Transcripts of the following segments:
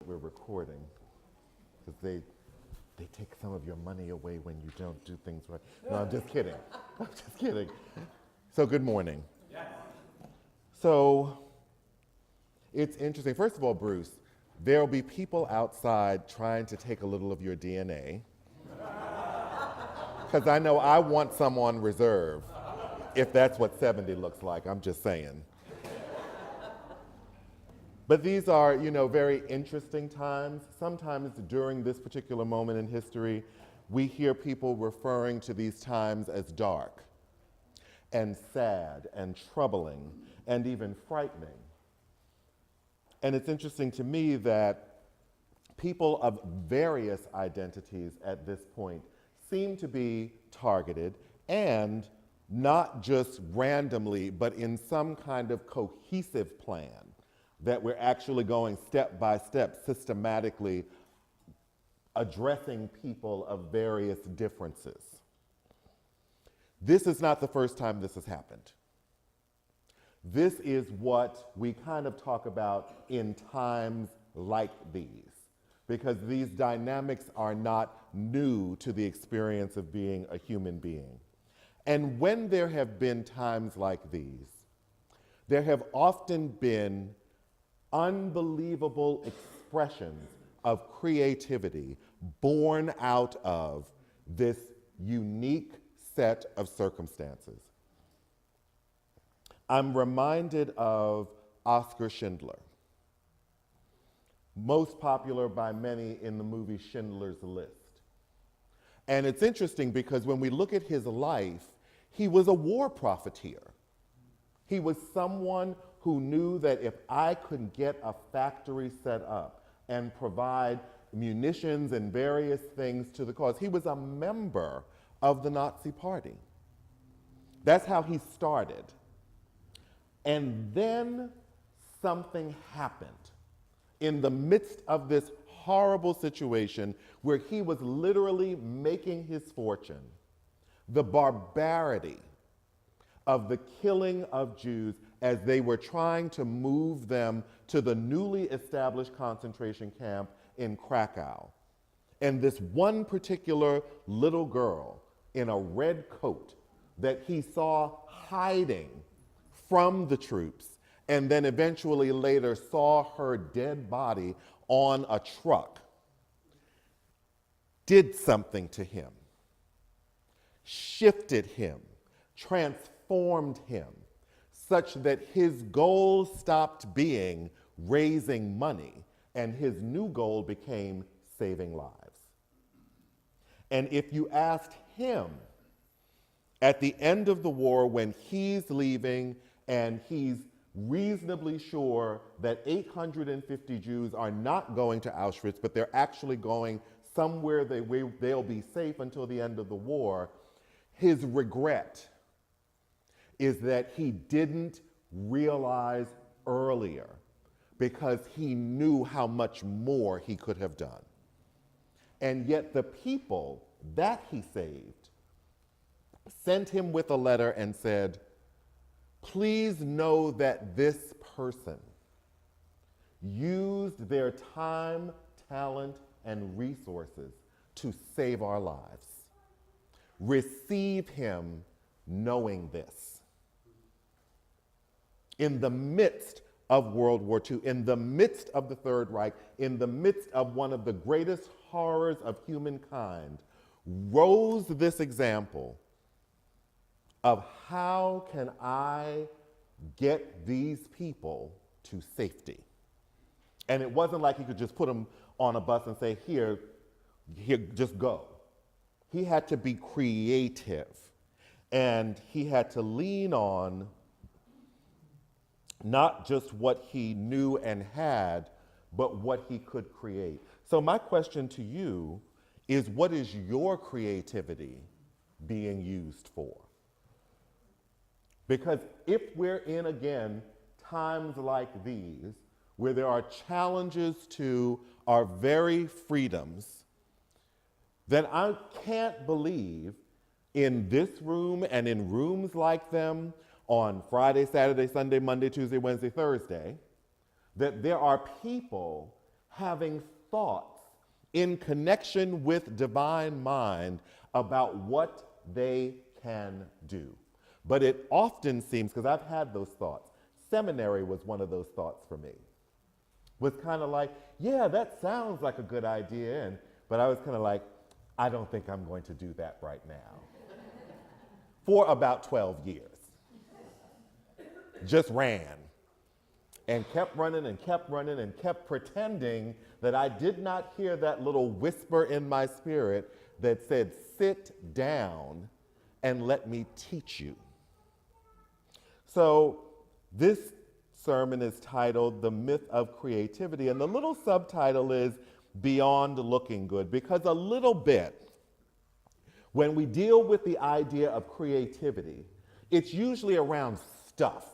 We're recording because they take some of your money away when you don't do things right. No, I'm just kidding. I'm just kidding. So good morning. So it's interesting. First of all, Bruce, there'll be people outside trying to take a little of your DNA because I know I want some on reserve if that's what 70 looks like. I'm just saying. But these are, very interesting times. Sometimes during this particular moment in history, we hear people referring to these times as dark and sad and troubling and even frightening. And it's interesting to me that people of various identities at this point seem to be targeted, and not just randomly, but in some kind of cohesive plan that we're actually going step by step, systematically addressing people of various differences. This is not the first time this has happened. This is what we kind of talk about in times like these, because these dynamics are not new to the experience of being a human being. And when there have been times like these, there have often been unbelievable expressions of creativity born out of this unique set of circumstances. I'm reminded of Oskar Schindler, most popular by many in the movie Schindler's List. And it's interesting because when we look at his life, he was a war profiteer. He was someone who knew that if I could get a factory set up and provide munitions and various things to the cause, he was a member of the Nazi Party. That's how he started. And then something happened in the midst of this horrible situation where he was literally making his fortune. The barbarity of the killing of Jews as they were trying to move them to the newly established concentration camp in Krakow. And this one particular little girl in a red coat that he saw hiding from the troops, and then eventually later saw her dead body on a truck, did something to him, shifted him, transformed him, such that his goal stopped being raising money and his new goal became saving lives. And if you asked him at the end of the war when he's leaving and he's reasonably sure that 850 Jews are not going to Auschwitz, but they're actually going somewhere they'll be safe until the end of the war, his regret is that he didn't realize earlier because he knew how much more he could have done. And yet the people that he saved sent him with a letter and said, please know that this person used their time, talent, and resources to save our lives. Receive him knowing this. In the midst of World War II, in the midst of the Third Reich, in the midst of one of the greatest horrors of humankind, rose this example of how can I get these people to safety? And it wasn't like he could just put them on a bus and say, here, just go. He had to be creative, and he had to lean on not just what he knew and had, but what he could create. So my question to you is, what is your creativity being used for? Because if we're in, again, times like these, where there are challenges to our very freedoms, then I can't believe in this room and in rooms like them on Friday, Saturday, Sunday, Monday, Tuesday, Wednesday, Thursday, that there are people having thoughts in connection with divine mind about what they can do. But it often seems, because I've had those thoughts, seminary was one of those thoughts for me. Was kind of like, yeah, that sounds like a good idea, but I was kind of like, I don't think I'm going to do that right now. For about 12 years. Just ran. And kept running and kept running and kept pretending that I did not hear that little whisper in my spirit that said, sit down and let me teach you. So this sermon is titled The Myth of Creativity, and the little subtitle is Beyond Looking Good, because a little bit, when we deal with the idea of creativity, it's usually around stuff.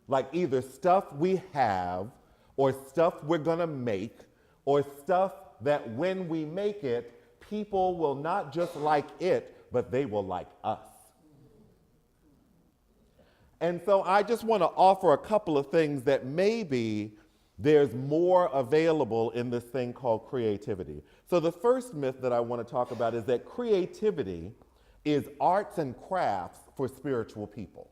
Like either stuff we have, or stuff we're gonna make, or stuff that when we make it, people will not just like it, but they will like us. And so I just want to offer a couple of things that maybe there's more available in this thing called creativity. So the first myth that I want to talk about is that creativity is arts and crafts for spiritual people.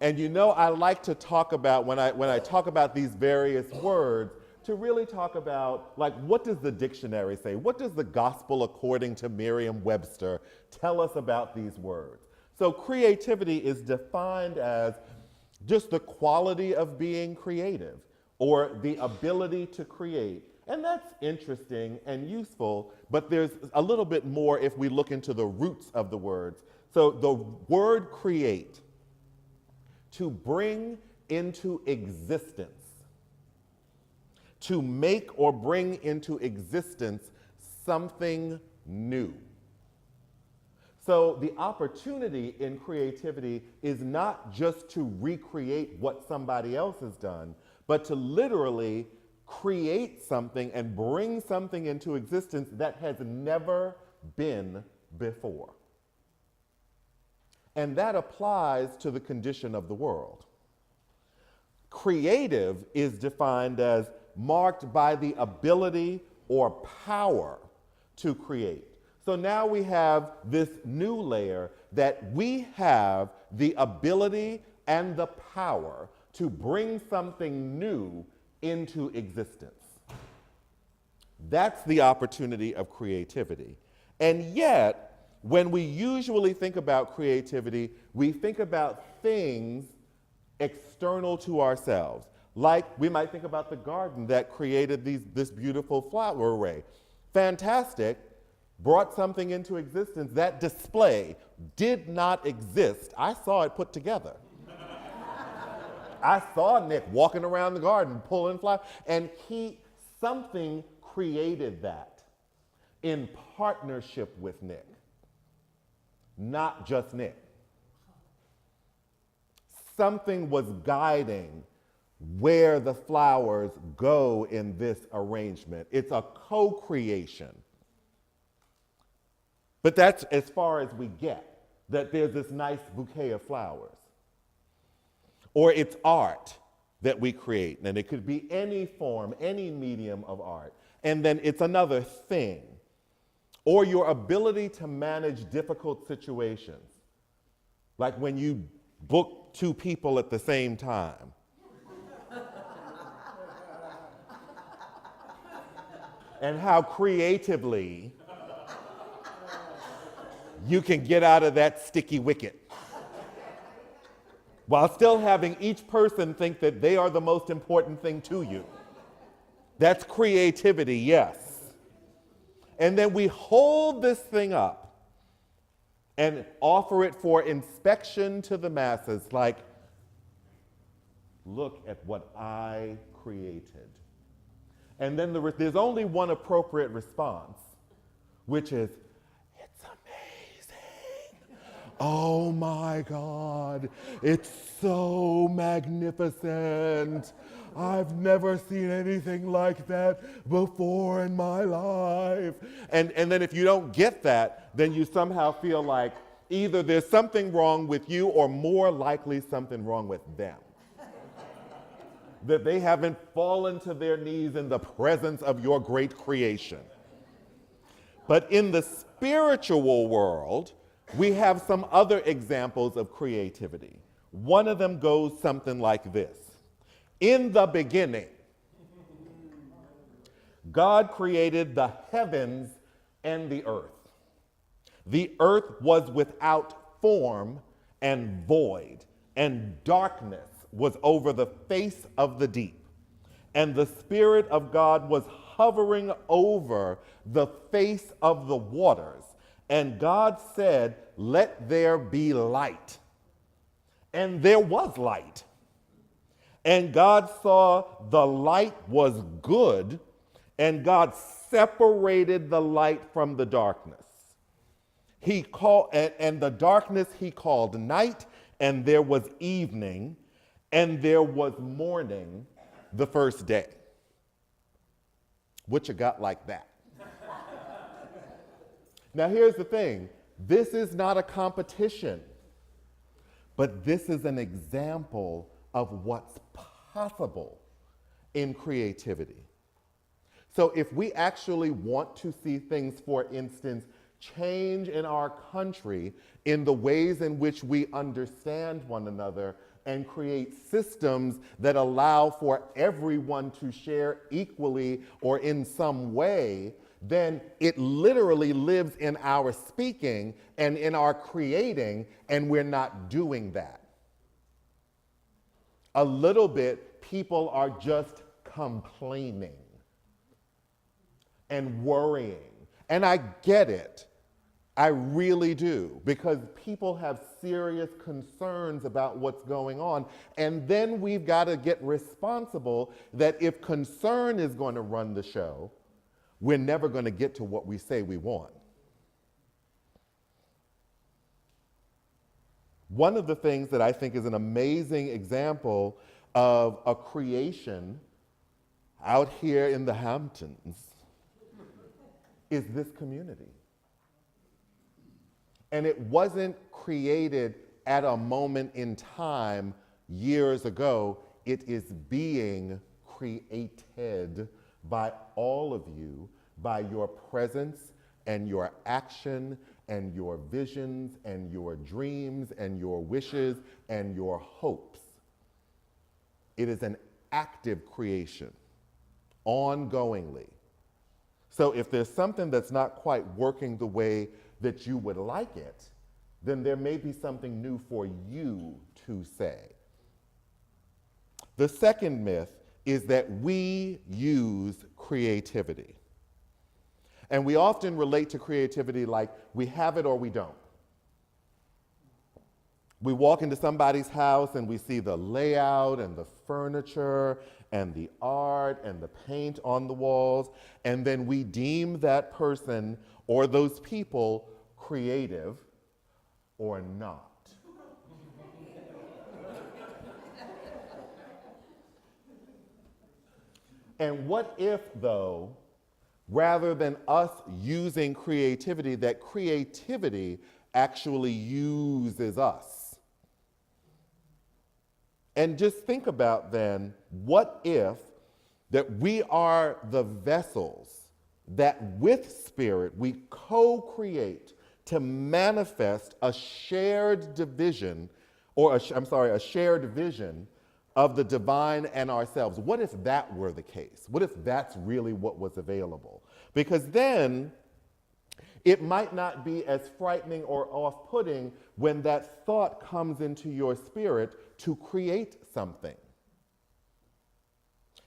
And you know, I like to talk about, when I talk about these various words, to really talk about, like, what does the dictionary say? What does the gospel according to Merriam-Webster tell us about these words? So creativity is defined as just the quality of being creative, or the ability to create. And that's interesting and useful, but there's a little bit more if we look into the roots of the words. So the word create, to bring into existence, to make or bring into existence something new. So the opportunity in creativity is not just to recreate what somebody else has done, but to literally create something and bring something into existence that has never been before. And that applies to the condition of the world. Creative is defined as marked by the ability or power to create. So now we have this new layer that we have the ability and the power to bring something new into existence. That's the opportunity of creativity. And yet, when we usually think about creativity, we think about things external to ourselves. Like we might think about the garden that created this beautiful flower array. Fantastic, brought something into existence. That display did not exist. I saw it put together. I saw Nick walking around the garden pulling flowers, and something created that in partnership with Nick, not just Nick. Something was guiding where the flowers go in this arrangement. It's a co-creation. But that's as far as we get, that there's this nice bouquet of flowers. Or it's art that we create, and it could be any form, any medium of art. And then it's another thing. Or your ability to manage difficult situations, like when you book 2 people at the same time. And how creatively you can get out of that sticky wicket while still having each person think that they are the most important thing to you. That's creativity, yes. And then we hold this thing up and offer it for inspection to the masses, like, look at what I created. And then there's only one appropriate response, which is, it's amazing. Oh my God, it's so magnificent. I've never seen anything like that before in my life. And then if you don't get that, then you somehow feel like either there's something wrong with you or more likely something wrong with them. that they haven't fallen to their knees in the presence of your great creation. But in the spiritual world, we have some other examples of creativity. One of them goes something like this. In the beginning, God created the heavens and the earth. The earth was without form and void, and darkness was over the face of the deep. And the Spirit of God was hovering over the face of the waters. And God said, "Let there be light." And there was light. And God saw the light was good, and God separated the light from the darkness. He called, and the darkness he called night, and there was evening, and there was morning the first day. What you got like that? Now here's the thing. This is not a competition, but this is an example of what's possible in creativity. So if we actually want to see things, for instance, change in our country in the ways in which we understand one another and create systems that allow for everyone to share equally or in some way, then it literally lives in our speaking and in our creating, and we're not doing that. A little bit, people are just complaining and worrying. And I get it. I really do, because people have serious concerns about what's going on. And then we've got to get responsible that if concern is going to run the show, we're never going to get to what we say we want. One of the things that I think is an amazing example of a creation out here in the Hamptons is this community. And it wasn't created at a moment in time years ago. It is being created by all of you, by your presence and your action and your visions and your dreams and your wishes and your hopes. It is an active creation, ongoingly. So if there's something that's not quite working the way that you would like it, then there may be something new for you to say. The second myth is that we use creativity. And we often relate to creativity like we have it or we don't. We walk into somebody's house and we see the layout and the furniture and the art and the paint on the walls, and then we deem that person or those people creative or not. And what if, though, rather than us using creativity, that creativity actually uses us? And just think about then, what if that we are the vessels that with Spirit we co-create to manifest a shared division, or a shared vision of the divine and ourselves? What if that were the case? What if that's really what was available? Because then it might not be as frightening or off-putting when that thought comes into your spirit to create something.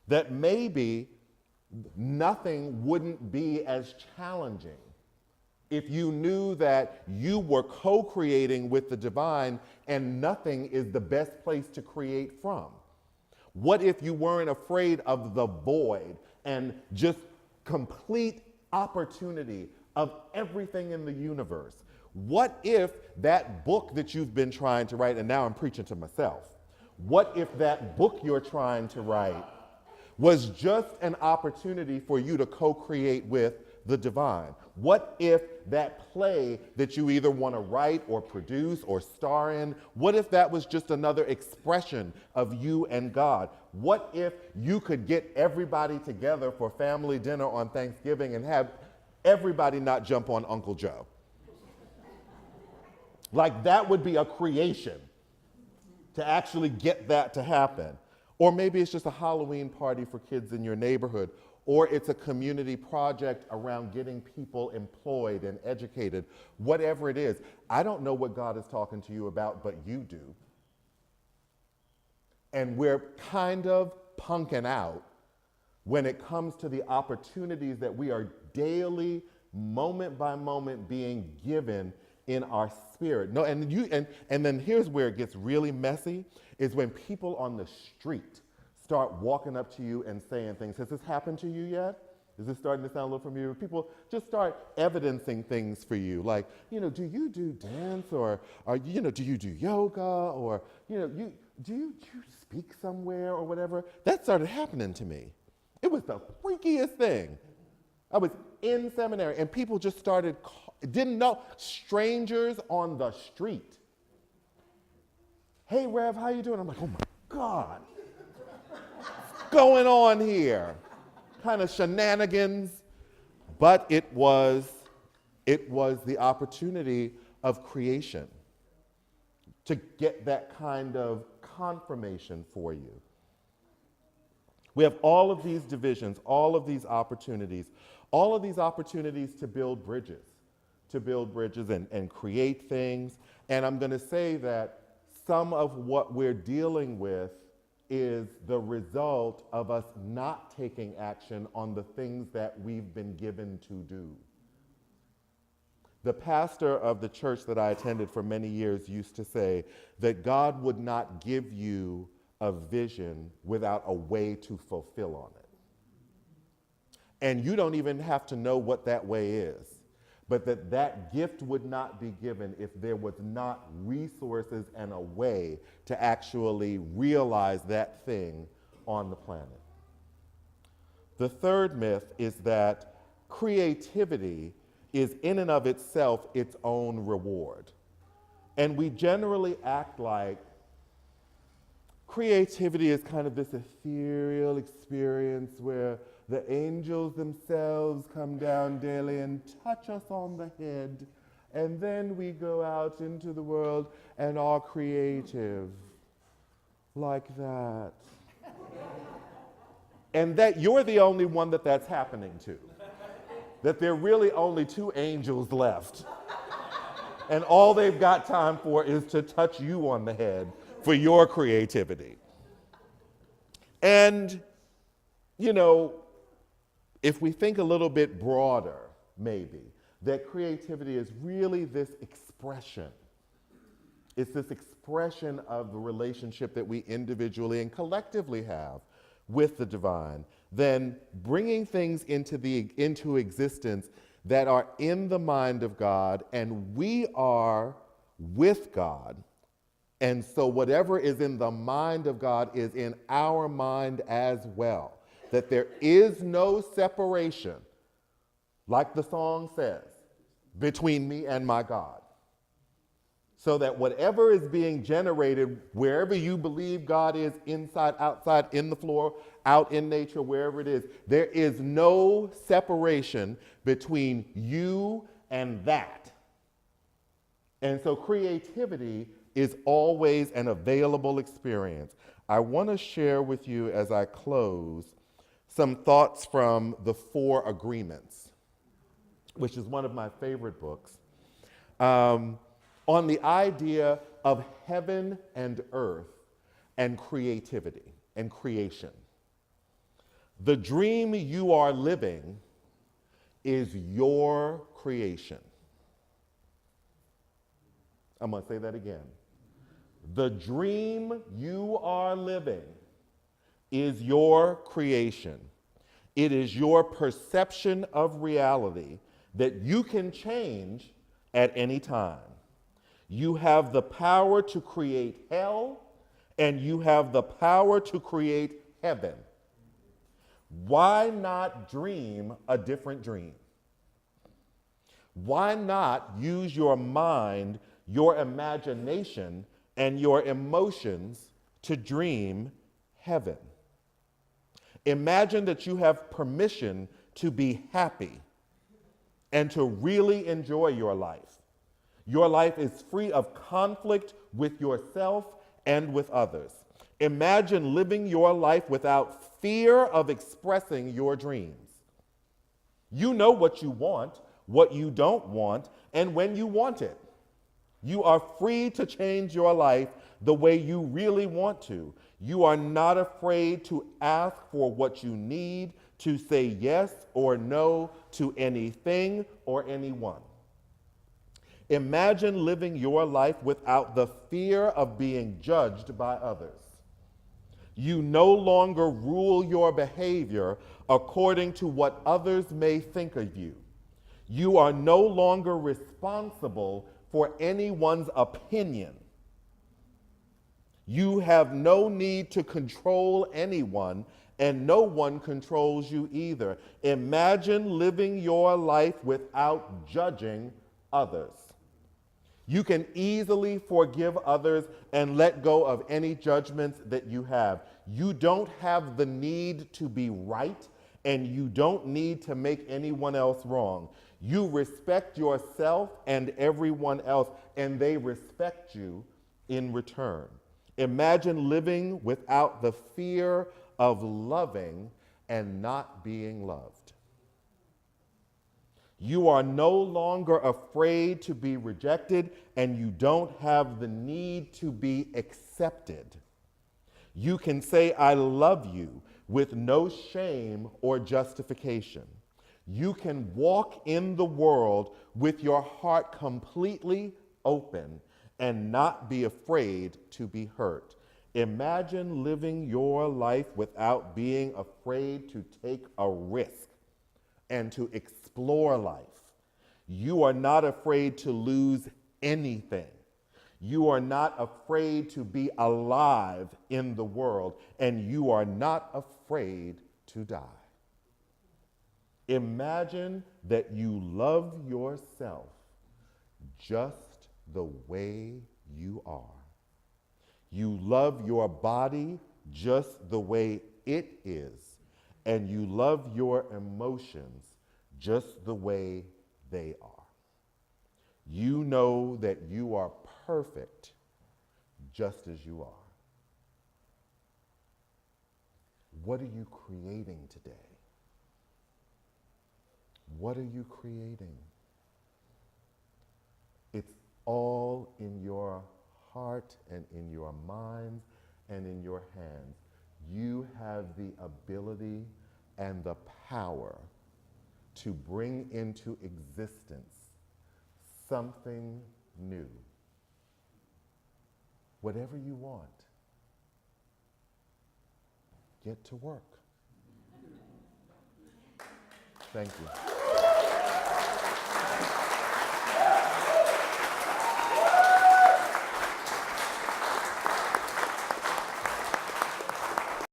That maybe nothing wouldn't be as challenging if you knew that you were co-creating with the divine and nothing is the best place to create from. What if you weren't afraid of the void and just complete opportunity of everything in the universe? What if that book that you've been trying to write, and now I'm preaching to myself, what if that book you're trying to write was just an opportunity for you to co-create with the divine? What if that play that you either want to write or produce or star in, what if that was just another expression of you and God? what if you could get everybody together for family dinner on Thanksgiving and have everybody not jump on Uncle Joe? Like, that would be a creation to actually get that to happen. Or maybe it's just a Halloween party for kids in your neighborhood, or it's a community project around getting people employed and educated, whatever it is. I don't know what God is talking to you about, but you do. And we're kind of punking out when it comes to the opportunities that we are daily, moment by moment being given in our spirit. No, and then here's where it gets really messy, is when people on the street start walking up to you and saying things. Has this happened to you yet? Is this starting to sound a little familiar? People just start evidencing things for you, like, do you do dance, or do you do yoga, or do you speak somewhere or whatever? That started happening to me. It was the freakiest thing. I was in seminary and people just started, didn't know, strangers on the street. Hey Rev, how you doing? I'm like, oh my God, what's going on here? Kind of shenanigans, but it was the opportunity of creation to get that kind of confirmation for you. We have all of these divisions, all of these opportunities to build bridges and create things. And I'm going to say that some of what we're dealing with is the result of us not taking action on the things that we've been given to do. The pastor of the church that I attended for many years used to say that God would not give you a vision without a way to fulfill on it. And you don't even have to know what that way is, but that gift would not be given if there was not resources and a way to actually realize that thing on the planet. The third myth is that creativity is in and of itself its own reward. And we generally act like creativity is kind of this ethereal experience where the angels themselves come down daily and touch us on the head, and then we go out into the world and are creative like that. And that you're the only one that's happening to. That there are really only two angels left. And all they've got time for is to touch you on the head for your creativity. And, if we think a little bit broader, maybe, that creativity is really this expression. It's this expression of the relationship that we individually and collectively have with the divine, then bringing things into existence that are in the mind of God, and we are with God. And so whatever is in the mind of God is in our mind as well. That there is no separation, like the song says, between me and my God. So that whatever is being generated, wherever you believe God is, inside, outside, in the floor, out in nature, wherever it is, there is no separation between you and that. And so creativity is always an available experience. I want to share with you as I close some thoughts from The Four Agreements, which is one of my favorite books, on the idea of heaven and earth and creativity and creation. The dream you are living is your creation. I'm going to say that again. The dream you are living is your creation. It is your perception of reality that you can change at any time. You have the power to create hell, and you have the power to create heaven. Why not dream a different dream? Why not use your mind, your imagination, and your emotions to dream heaven? Imagine that you have permission to be happy and to really enjoy your life. Your life is free of conflict with yourself and with others. Imagine living your life without fear of expressing your dreams. You know what you want, what you don't want, and when you want it. You are free to change your life the way you really want to. You are not afraid to ask for what you need, to say yes or no to anything or anyone. Imagine living your life without the fear of being judged by others. You no longer rule your behavior according to what others may think of you. You are no longer responsible for anyone's opinion. You have no need to control anyone, and no one controls you either. Imagine living your life without judging others. You can easily forgive others and let go of any judgments that you have. You don't have the need to be right, and you don't need to make anyone else wrong. You respect yourself and everyone else, and they respect you in return. Imagine living without the fear of loving and not being loved. You are no longer afraid to be rejected, and you don't have the need to be accepted. You can say, I love you, with no shame or justification. You can walk in the world with your heart completely open and not be afraid to be hurt. Imagine living your life without being afraid to take a risk and to explore life. You are not afraid to lose anything. You are not afraid to be alive in the world, and you are not afraid to die. Imagine that you love yourself just the way you are. You love your body just the way it is, and you love your emotions just the way they are. You know that you are perfect just as you are. What are you creating today? What are you creating? It's all in your heart and in your mind and in your hands. You have the ability and the power to bring into existence something new. Whatever you want, get to work. Thank you.